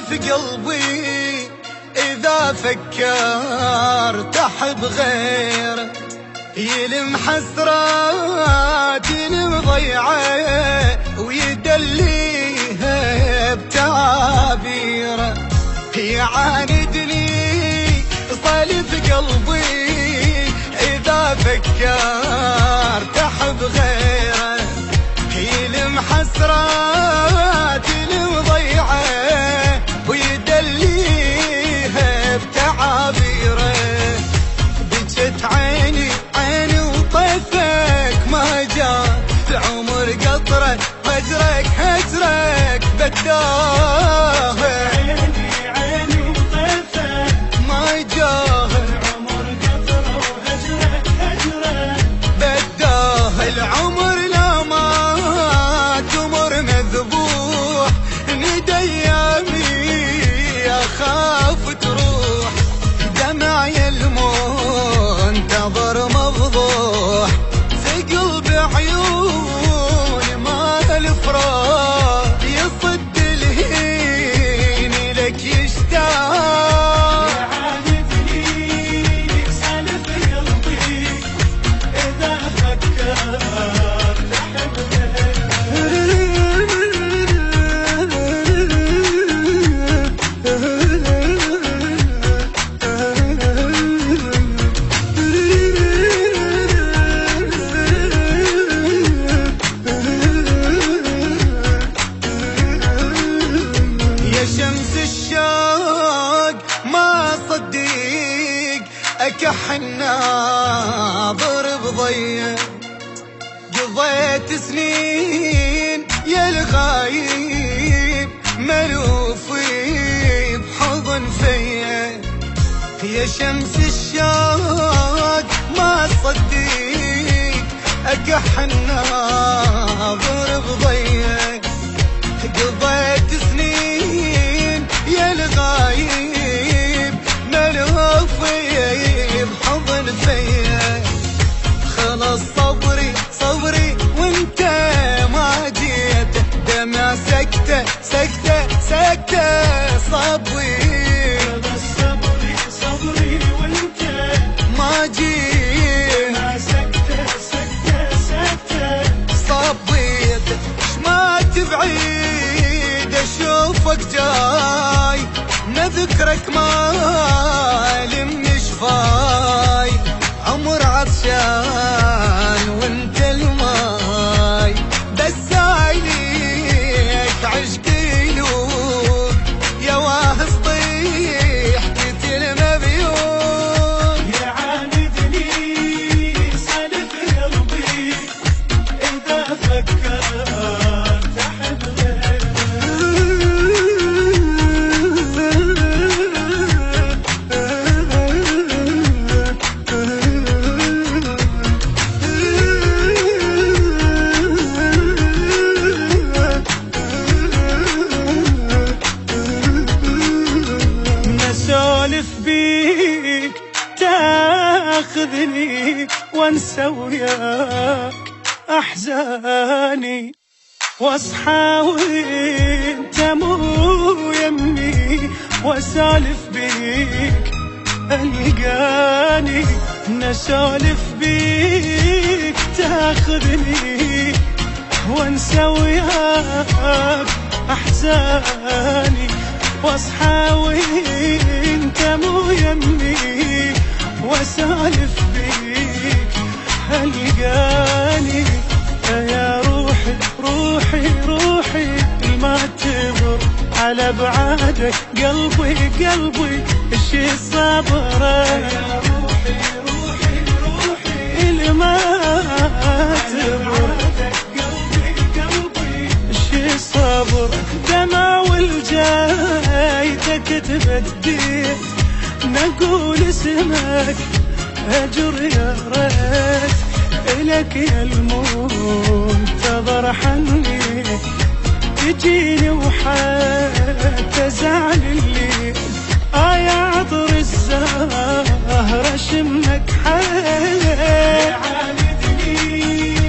سالف قلبي إذا فكرت أحب غيره، يلم حسرات يلم ضيعه ويدليها بتعابيره. يعاندني سالف قلبي إذا فكرت أحب غيره، يلم حسرات يلم ضيعه ويدليها بتعابيره. بجت عيني عيني وطيفك ما جاء العمر قطرة، هجرك هجرك بداه. عيني عيني وطيفك ما جاه العمر قطرة وهجرك هجرك بداه. العمر لا ما تمر مذبوح، ندى ايامي اخاف تروح. دمعي المنتظر مفضوح، ثقل بعيوني ما الفراق، يصد الهين لك يشتاق. يعاندني سالف قلبي إذا فكرت أحب شمس الشوق ما صديق أكح الناظر بضيه. قضيت سنين يا الغايب ملوفي بحضن فيا. يا شمس الشوق ما صديق أكح الناظر بضيه. قضيت سنين يا الغايب ملهوفي بحضن فيا. خلص صبري صبري وانت ما جيت، دمع سكتة سكتة سكتة صبري. بس صبري صبري وانت ما جيت ما سكتة سكتة سكتة صبيت. شما تبعيد اشوفك جاي، نذكرك ما لم شفاي. عمر عطشان وانت الماي، بس عينيك عشقي لوك يا واهس ضيحتي المبيوك. يعاندني سالف قلبي إذا فكرت أحب نسولف بيك تاخذني وانسى وياك احزاني، واصحى وانت مو يمي واسولف بيك القاني. نسولف بيك تاخذني وانسى وياك احزاني، واصحى وانت مو يمي واسولف بيك القاني. يا روحي روحي روحي ما تمر على بعادك، قلبي قلبي شي صبره. يا روحي روحي روحي ما تمر قلبي قلبي شي صبر. دمع والجايتك تبديت، نقول اسمك اجر يا ريت. إلك يا المنتظر حني، تجيني وحتى زعل الليل. يا عطر الزهرة شمك حيل. يعاندني